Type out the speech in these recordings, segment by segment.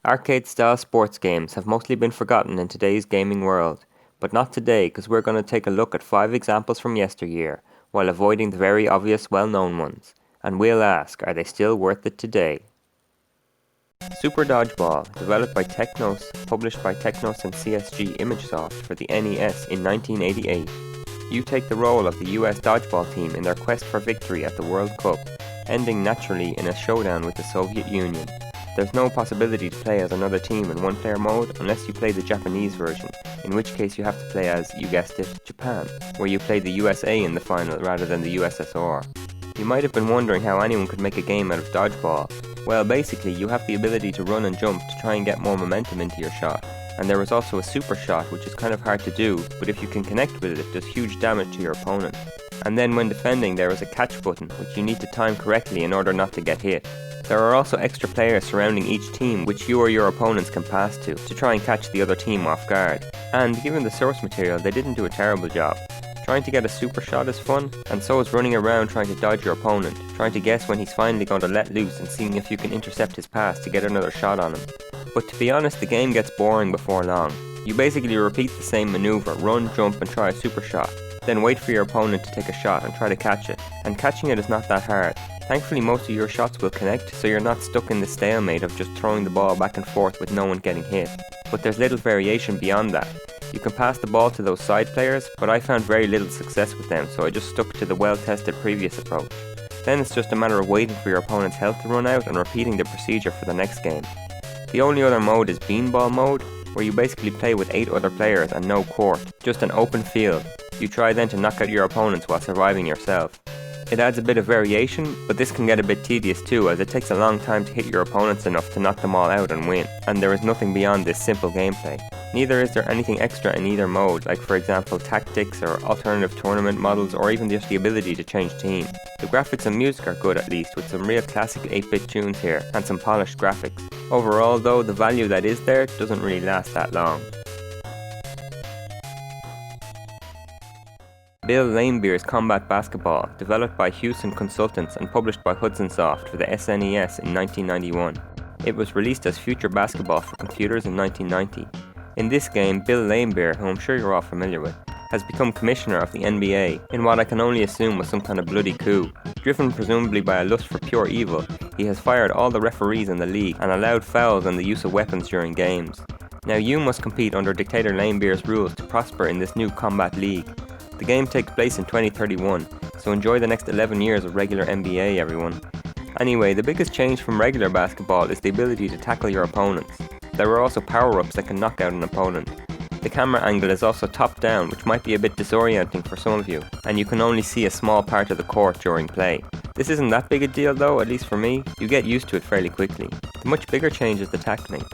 Arcade-style sports games have mostly been forgotten in today's gaming world, but not today because we're going to take a look at 5 examples from yesteryear, while avoiding the very obvious well-known ones, and we'll ask, are they still worth it today? Super Dodgeball, developed by Technos, published by Technos and CSG ImageSoft for the NES in 1988. You take the role of the US dodgeball team in their quest for victory at the World Cup, ending naturally in a showdown with the Soviet Union. There's no possibility to play as another team in one-player mode unless you play the Japanese version, in which case you have to play as, you guessed it, Japan, where you play the USA in the final rather than the USSR. You might have been wondering how anyone could make a game out of dodgeball. Well, basically, you have the ability to run and jump to try and get more momentum into your shot, and there is also a super shot which is kind of hard to do, but if you can connect with it, it does huge damage to your opponent. And then when defending, there is a catch button, which you need to time correctly in order not to get hit. There are also extra players surrounding each team which you or your opponents can pass to try and catch the other team off guard. And given the source material, they didn't do a terrible job. Trying to get a super shot is fun, and so is running around trying to dodge your opponent, trying to guess when he's finally going to let loose and seeing if you can intercept his pass to get another shot on him. But to be honest, the game gets boring before long. You basically repeat the same maneuver, run, jump and try a super shot, then wait for your opponent to take a shot and try to catch it, and catching it is not that hard. Thankfully most of your shots will connect, so you're not stuck in the stalemate of just throwing the ball back and forth with no one getting hit. But there's little variation beyond that. You can pass the ball to those side players, but I found very little success with them, so I just stuck to the well-tested previous approach. Then it's just a matter of waiting for your opponent's health to run out and repeating the procedure for the next game. The only other mode is Beanball mode, where you basically play with 8 other players and no court, just an open field. You try then to knock out your opponents while surviving yourself. It adds a bit of variation, but this can get a bit tedious too, as it takes a long time to hit your opponents enough to knock them all out and win, and there is nothing beyond this simple gameplay. Neither is there anything extra in either mode, like for example tactics or alternative tournament models or even just the ability to change teams. The graphics and music are good at least, with some real classic 8-bit tunes here and some polished graphics. Overall though, the value that is there doesn't really last that long. Bill Laimbeer's Combat Basketball, developed by Hewson Consultants and published by Hudson Soft for the SNES in 1991. It was released as Future Basketball for computers in 1990. In this game, Bill Laimbeer, who I'm sure you're all familiar with, has become commissioner of the NBA in what I can only assume was some kind of bloody coup. Driven presumably by a lust for pure evil, he has fired all the referees in the league and allowed fouls and the use of weapons during games. Now you must compete under Dictator Laimbeer's rules to prosper in this new combat league. The game takes place in 2031, so enjoy the next 11 years of regular NBA, everyone. Anyway, the biggest change from regular basketball is the ability to tackle your opponents. There are also power-ups that can knock out an opponent. The camera angle is also top-down, which might be a bit disorienting for some of you, and you can only see a small part of the court during play. This isn't that big a deal though, at least for me. You get used to it fairly quickly. The much bigger change is the tackling.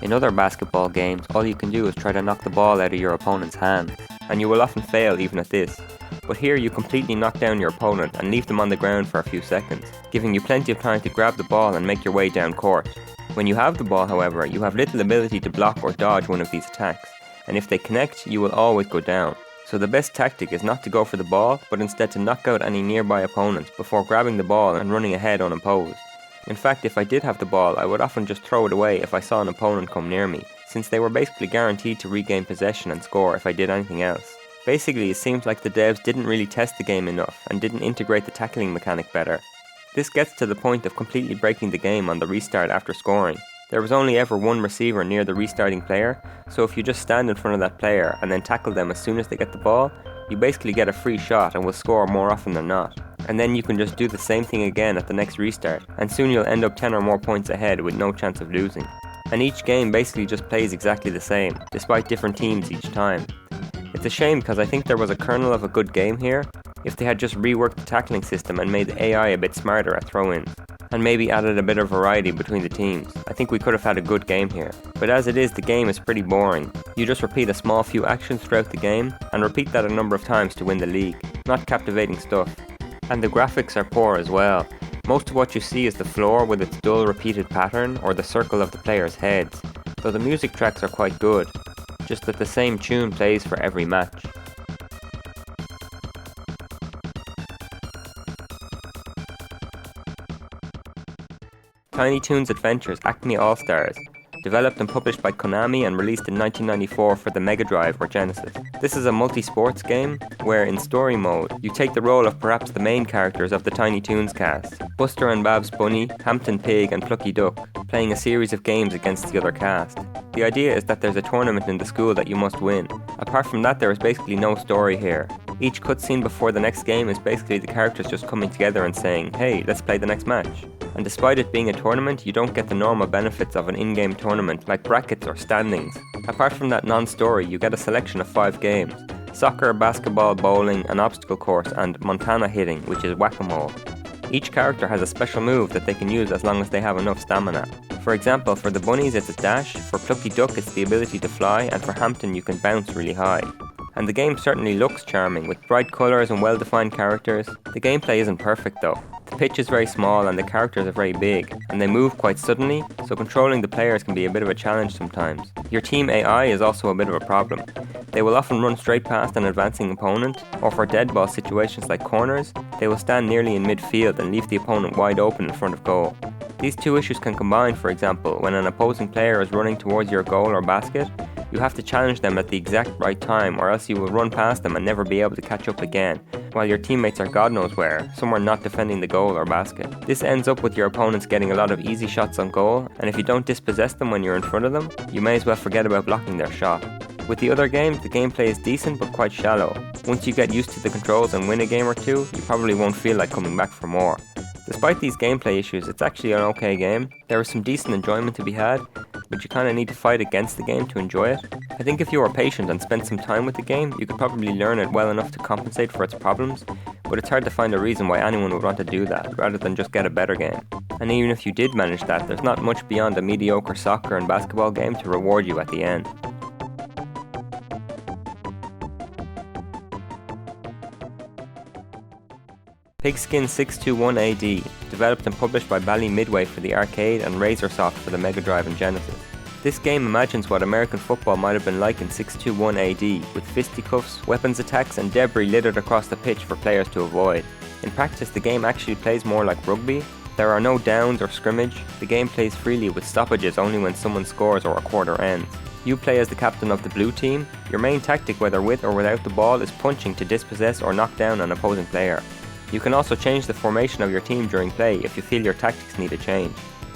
In other basketball games, all you can do is try to knock the ball out of your opponent's hands, and you will often fail even at this. But here you completely knock down your opponent and leave them on the ground for a few seconds, giving you plenty of time to grab the ball and make your way down court. When you have the ball, however, you have little ability to block or dodge one of these attacks, and if they connect, you will always go down. So the best tactic is not to go for the ball, but instead to knock out any nearby opponents before grabbing the ball and running ahead unopposed. In fact, if I did have the ball, I would often just throw it away if I saw an opponent come near me, since they were basically guaranteed to regain possession and score if I did anything else. Basically, it seems like the devs didn't really test the game enough and didn't integrate the tackling mechanic better. This gets to the point of completely breaking the game on the restart after scoring. There was only ever one receiver near the restarting player, so if you just stand in front of that player and then tackle them as soon as they get the ball, you basically get a free shot and will score more often than not. And then you can just do the same thing again at the next restart, and soon you'll end up 10 or more points ahead with no chance of losing. And each game basically just plays exactly the same, despite different teams each time. It's a shame because I think there was a kernel of a good game here, if they had just reworked the tackling system and made the AI a bit smarter at throw-ins, and maybe added a bit of variety between the teams. I think we could have had a good game here. But as it is, the game is pretty boring. You just repeat a small few actions throughout the game, and repeat that a number of times to win the league. Not captivating stuff. And the graphics are poor as well. Most of what you see is the floor with its dull repeated pattern, or the circle of the players' heads, though the music tracks are quite good, just that the same tune plays for every match. Tiny Toons Adventures Acme All-Stars, developed and published by Konami and released in 1994 for the Mega Drive or Genesis. This is a multi-sports game where, in story mode, you take the role of perhaps the main characters of the Tiny Toons cast, Buster and Babs Bunny, Hampton Pig and Plucky Duck, playing a series of games against the other cast. The idea is that there's a tournament in the school that you must win. Apart from that, there is basically no story here. Each cutscene before the next game is basically the characters just coming together and saying, "Hey, let's play the next match." And despite it being a tournament, you don't get the normal benefits of an in-game tournament like brackets or standings. Apart from that non-story, you get a selection of 5 games: soccer, basketball, bowling, an obstacle course, and Montana hitting, which is whack-a-mole. Each character has a special move that they can use as long as they have enough stamina. For example, for the bunnies it's a dash, for Plucky Duck it's the ability to fly, and for Hampton you can bounce really high. And the game certainly looks charming, with bright colours and well-defined characters. The gameplay isn't perfect though. The pitch is very small and the characters are very big, and they move quite suddenly, so controlling the players can be a bit of a challenge sometimes. Your team AI is also a bit of a problem. They will often run straight past an advancing opponent, or for dead ball situations like corners, they will stand nearly in midfield and leave the opponent wide open in front of goal. These two issues can combine, for example, when an opposing player is running towards your goal or basket. You have to challenge them at the exact right time, or else you will run past them and never be able to catch up again, while your teammates are God knows where, somewhere not defending the goal or basket. This ends up with your opponents getting a lot of easy shots on goal, and if you don't dispossess them when you're in front of them, you may as well forget about blocking their shot. With the other games, the gameplay is decent but quite shallow. Once you get used to the controls and win a game or two, you probably won't feel like coming back for more. Despite these gameplay issues, it's actually an okay game. There is some decent enjoyment to be had, but you kind of need to fight against the game to enjoy it. I think if you were patient and spent some time with the game, you could probably learn it well enough to compensate for its problems, but it's hard to find a reason why anyone would want to do that, rather than just get a better game. And even if you did manage that, there's not much beyond a mediocre soccer and basketball game to reward you at the end. Pigskin 621 AD, developed and published by Bally Midway for the arcade and Razorsoft for the Mega Drive and Genesis. This game imagines what American football might have been like in 621 AD, with fisticuffs, weapons attacks and debris littered across the pitch for players to avoid. In practice, the game actually plays more like rugby. There are no downs or scrimmage. The game plays freely with stoppages only when someone scores or a quarter ends. You play as the captain of the blue team. Your main tactic, whether with or without the ball, is punching to dispossess or knock down an opposing player. You can also change the formation of your team during play if you feel your tactics need a change.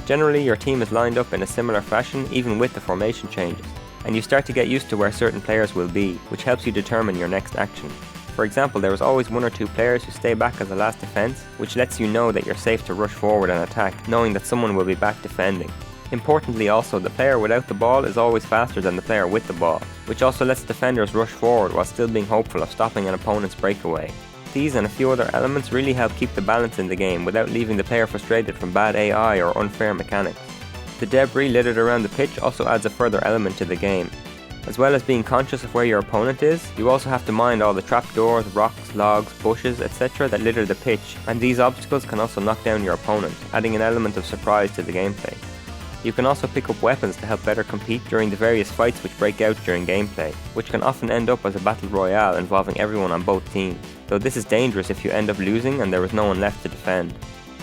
Generally, your team is lined up in a similar fashion even with the formation changes, and you start to get used to where certain players will be, which helps you determine your next action. For example, there is always 1 or 2 players who stay back as a last defense, which lets you know that you're safe to rush forward and attack, knowing that someone will be back defending. Importantly also, the player without the ball is always faster than the player with the ball, which also lets defenders rush forward while still being hopeful of stopping an opponent's breakaway. These and a few other elements really help keep the balance in the game without leaving the player frustrated from bad AI or unfair mechanics. The debris littered around the pitch also adds a further element to the game. As well as being conscious of where your opponent is, you also have to mind all the trapdoors, rocks, logs, bushes, etc. that litter the pitch, and these obstacles can also knock down your opponent, adding an element of surprise to the gameplay. You can also pick up weapons to help better compete during the various fights which break out during gameplay, which can often end up as a battle royale involving everyone on both teams, though this is dangerous if you end up losing and there is no one left to defend.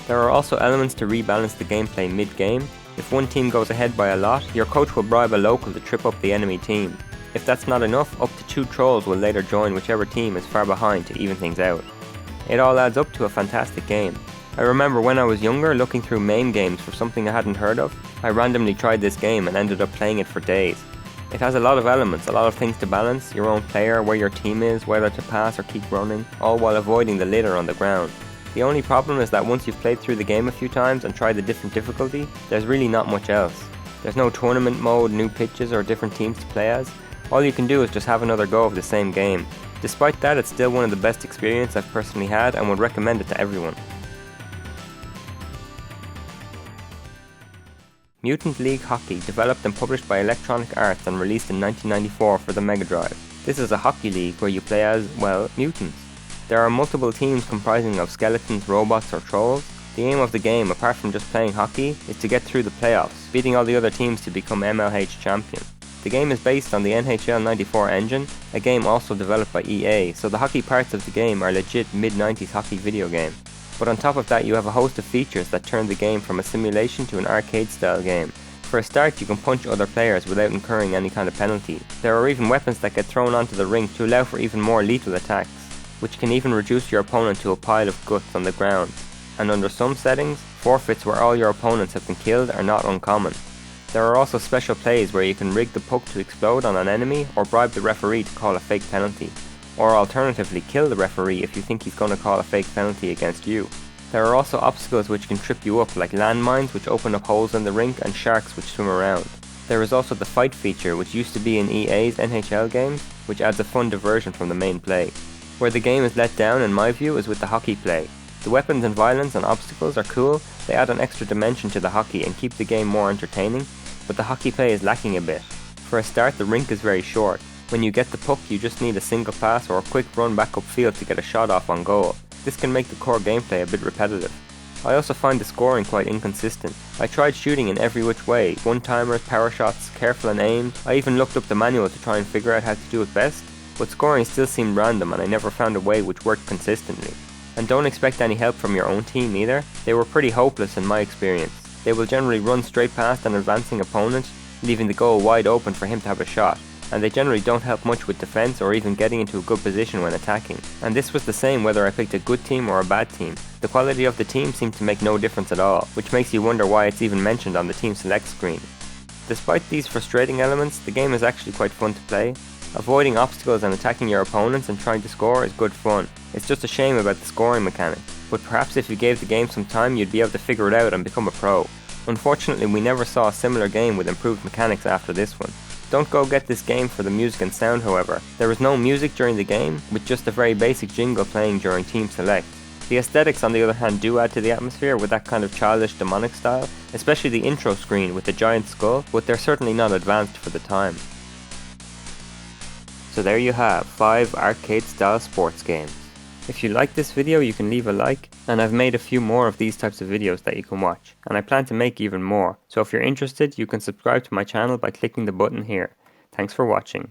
There are also elements to rebalance the gameplay mid-game. If one team goes ahead by a lot, your coach will bribe a local to trip up the enemy team. If that's not enough, up to 2 trolls will later join whichever team is far behind to even things out. It all adds up to a fantastic game. I remember when I was younger looking through main games for something I hadn't heard of. I randomly tried this game and ended up playing it for days. It has a lot of elements, a lot of things to balance, your own player, where your team is, whether to pass or keep running, all while avoiding the litter on the ground. The only problem is that once you've played through the game a few times and tried the different difficulty, there's really not much else. There's no tournament mode, new pitches or different teams to play as. All you can do is just have another go of the same game. Despite that, it's still one of the best experiences I've personally had and would recommend it to everyone. Mutant League Hockey, developed and published by Electronic Arts and released in 1994 for the Mega Drive. This is a hockey league where you play as, well, mutants. There are multiple teams comprising of skeletons, robots or trolls. The aim of the game, apart from just playing hockey, is to get through the playoffs, beating all the other teams to become MLH champion. The game is based on the NHL 94 engine, a game also developed by EA, so the hockey parts of the game are legit mid-90s hockey video game. But on top of that, you have a host of features that turn the game from a simulation to an arcade-style game. For For a start, you can punch other players without incurring any kind of penalty. There are even weapons that get thrown onto the ring to allow for even more lethal attacks, which can even reduce your opponent to a pile of guts on the ground. And under some settings, forfeits where all your opponents have been killed are not uncommon. There are also special plays where you can rig the puck to explode on an enemy or bribe the referee to call a fake penalty, or alternatively kill the referee if you think he's going to call a fake penalty against you. There are also obstacles which can trip you up, like landmines which open up holes in the rink and sharks which swim around. There is also the fight feature, which used to be in EA's NHL games, which adds a fun diversion from the main play. Where the game is let down in my view is with the hockey play. The weapons and violence and obstacles are cool, they add an extra dimension to the hockey and keep the game more entertaining, but the hockey play is lacking a bit. For a start, the rink is very short. When you get the puck, you just need a single pass or a quick run back upfield to get a shot off on goal. This can make the core gameplay a bit repetitive. I also find the scoring quite inconsistent. I tried shooting in every which way, one-timers, power shots, careful and aimed. I even looked up the manual to try and figure out how to do it best, but scoring still seemed random and I never found a way which worked consistently. And don't expect any help from your own team either. They were pretty hopeless in my experience. They will generally run straight past an advancing opponent, leaving the goal wide open for him to have a shot. And they generally don't help much with defense or even getting into a good position when attacking. And this was the same whether I picked a good team or a bad team. The quality of the team seemed to make no difference at all, which makes you wonder why it's even mentioned on the team select screen. Despite these frustrating elements, the game is actually quite fun to play. Avoiding obstacles and attacking your opponents and trying to score is good fun. It's just a shame about the scoring mechanic, but perhaps if you gave the game some time you'd be able to figure it out and become a pro. Unfortunately, we never saw a similar game with improved mechanics after this one. Don't go get this game for the music and sound, however. There is no music during the game, with just a very basic jingle playing during Team Select. The aesthetics on the other hand do add to the atmosphere with that kind of childish demonic style, especially the intro screen with the giant skull, but they're certainly not advanced for the time. So there you have 5 arcade style sports games. If you like this video you can leave a like, and I've made a few more of these types of videos that you can watch, and I plan to make even more, so if you're interested you can subscribe to my channel by clicking the button here. Thanks for watching.